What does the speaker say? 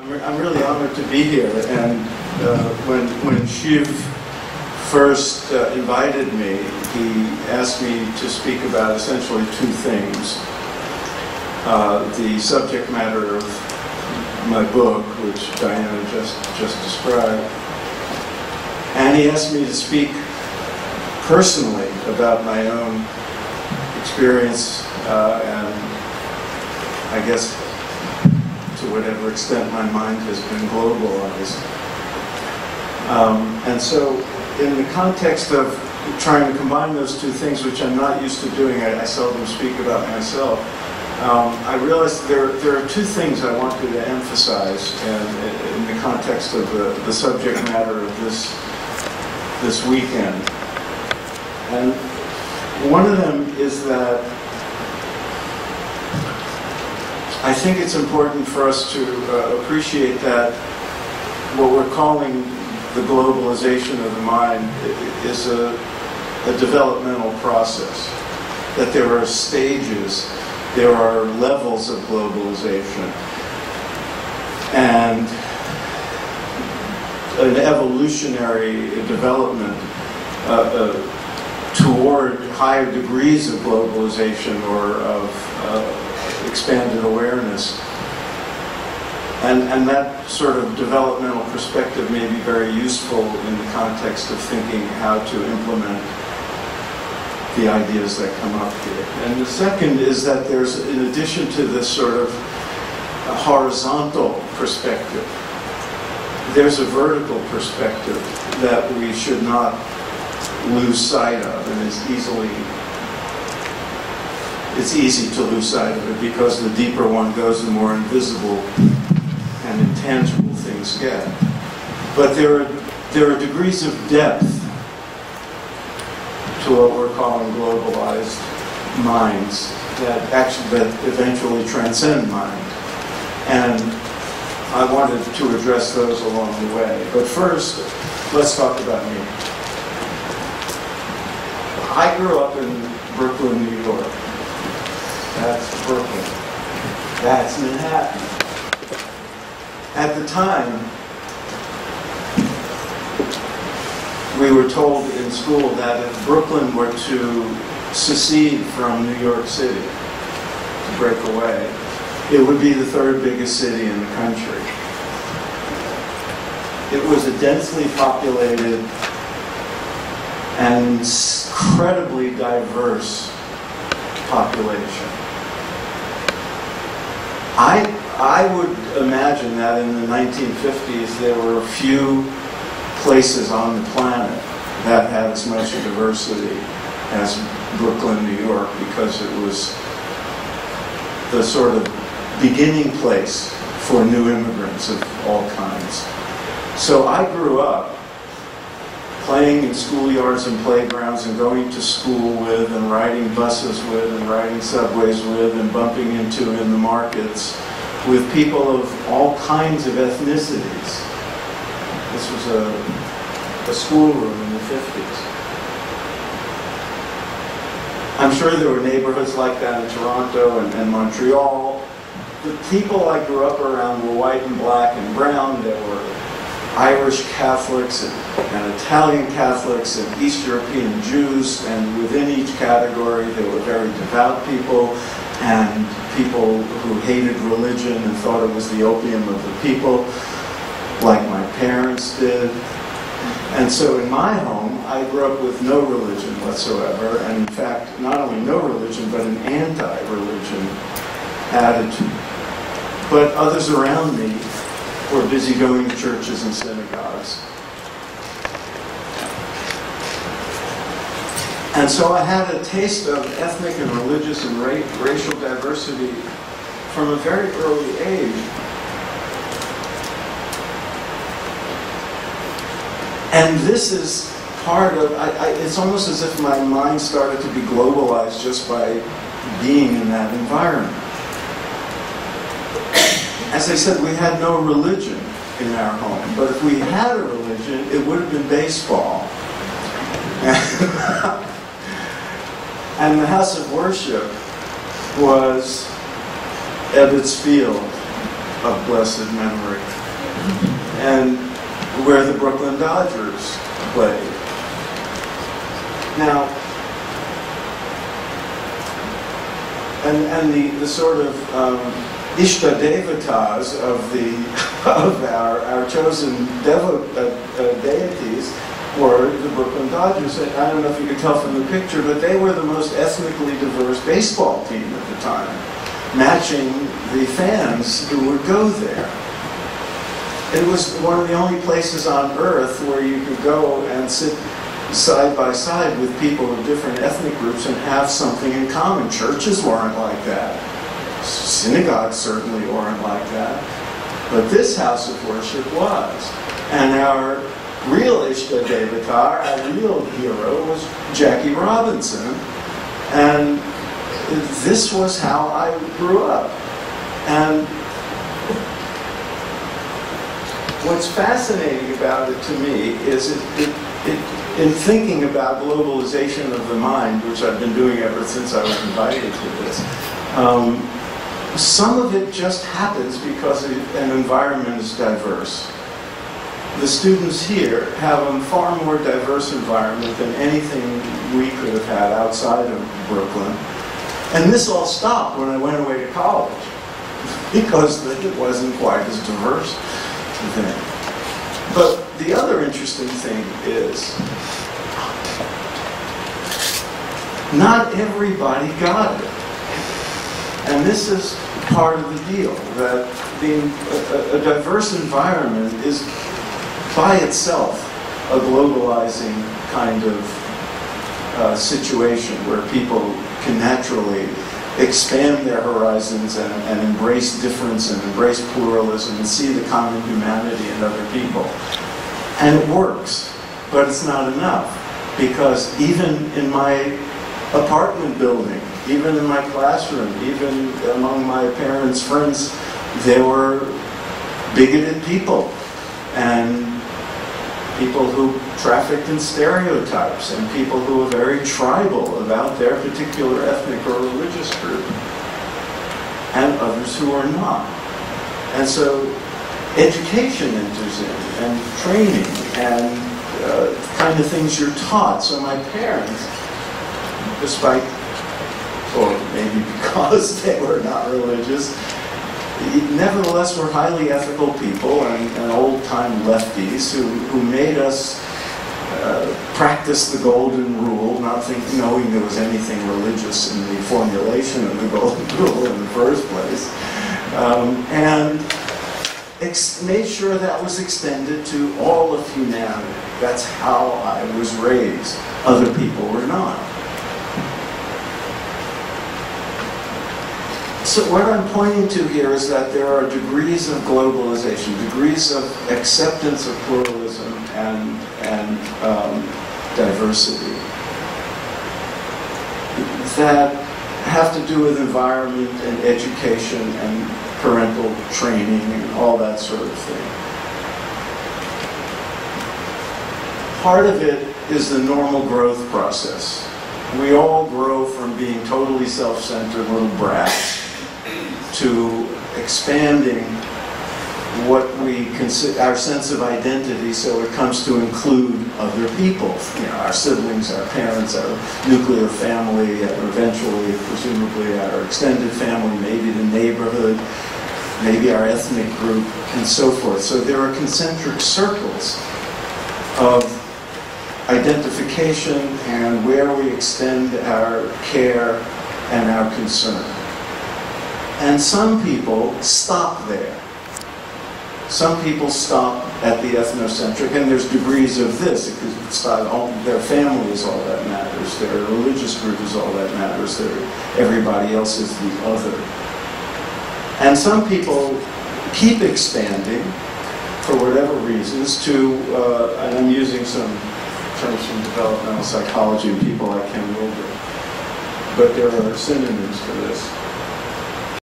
I'm really honored to be here, and when Shiv first invited me, he asked me to speak about essentially two things. The subject matter of my book, which Diana just described, and he asked me to speak personally about my own experience and I guess to whatever extent my mind has been globalized. And so in the context of trying to combine those two things, which I'm not used to doing, I seldom speak about myself, I realized there are two things I wanted to emphasize in the context of the subject matter of this weekend. And one of them is that I think it's important for us to appreciate that what we're calling the globalization of the mind is a developmental process, that there are stages, there are levels of globalization, and an evolutionary development toward higher degrees of globalization or of expanded awareness. And that sort of developmental perspective may be very useful in the context of thinking how to implement the ideas that come up here. And the second is that there's, in addition to this sort of horizontal perspective, there's a vertical perspective that we should not lose sight of, and it's easy to lose sight of it because the deeper one goes, the more invisible and intangible things get. But there are degrees of depth to what we're calling globalized minds that eventually transcend mind. And I wanted to address those along the way. But first, let's talk about me. I grew up in Brooklyn, New York. That's Brooklyn. That's Manhattan. At the time, we were told in school that if Brooklyn were to secede from New York City, to break away, it would be the third biggest city in the country. It was a densely populated and incredibly diverse population. I would imagine that in the 1950s there were a few places on the planet that had as much diversity as Brooklyn, New York, because it was the sort of beginning place for new immigrants of all kinds. So I grew up playing in schoolyards and playgrounds and going to school with and riding buses with and riding subways with and bumping into in the markets with people of all kinds of ethnicities. This was a schoolroom in the 50s. I'm sure there were neighborhoods like that in Toronto and Montreal. The people I grew up around were white and black and brown. There were Irish Catholics and Italian Catholics and East European Jews, and within each category there were very devout people and people who hated religion and thought it was the opium of the people, like my parents did. And so in my home, I grew up with no religion whatsoever, and in fact, not only no religion, but an anti-religion attitude. But others around me were busy going to churches and synagogues. And so I had a taste of ethnic and religious and racial diversity from a very early age. And this is part of, it's almost as if my mind started to be globalized just by being in that environment. As I said, we had no religion in our home, but if we had a religion, it would have been baseball. And the house of worship was Ebbets Field of blessed memory, and where the Brooklyn Dodgers played. Now, and the sort of Ishta Devatas of our chosen deities were the Brooklyn Dodgers. And I don't know if you can tell from the picture, but they were the most ethnically diverse baseball team at the time, matching the fans who would go there. It was one of the only places on earth where you could go and sit side by side with people of different ethnic groups and have something in common. Churches weren't like that. Synagogues certainly weren't like that. But this house of worship was. And our real Ishta Devata, our real hero, was Jackie Robinson. And this was how I grew up. And what's fascinating about it to me is in thinking about globalization of the mind, which I've been doing ever since I was invited to this, some of it just happens because an environment is diverse. The students here have a far more diverse environment than anything we could have had outside of Brooklyn. And this all stopped when I went away to college, because it wasn't quite as diverse then. But the other interesting thing is, not everybody got it. And this is part of the deal, that being a diverse environment is by itself a globalizing kind of situation where people can naturally expand their horizons and embrace difference and embrace pluralism and see the common humanity in other people. And it works, but it's not enough, because even in my apartment building, even in my classroom, even among my parents' friends, there were bigoted people and people who trafficked in stereotypes and people who were very tribal about their particular ethnic or religious group, and others who are not. And so education enters in, and training, and the kind of things you're taught. So my parents, despite, or maybe because they were not religious, nevertheless were highly ethical people and old-time lefties who made us practice the golden rule, not knowing there was anything religious in the formulation of the golden rule in the first place, and made sure that was extended to all of humanity. That's how I was raised. Other people were not. So what I'm pointing to here is that there are degrees of globalization, degrees of acceptance of pluralism and diversity that have to do with environment and education and parental training and all that sort of thing. Part of it is the normal growth process. We all grow from being totally self-centered little brats to expanding what we consider our sense of identity, so it comes to include other people, our siblings, our parents, our nuclear family, or eventually, presumably, our extended family, maybe the neighborhood, maybe our ethnic group, and so forth. So there are concentric circles of identification and where we extend our care and our concern. And some people stop there. Some people stop at the ethnocentric, and there's degrees of this, because it's not their family is all that matters, their religious group is all that matters, everybody else is the other. And some people keep expanding, for whatever reasons, to, and I'm using some terms from developmental psychology and people like Ken Goldberg, but there are synonyms for this.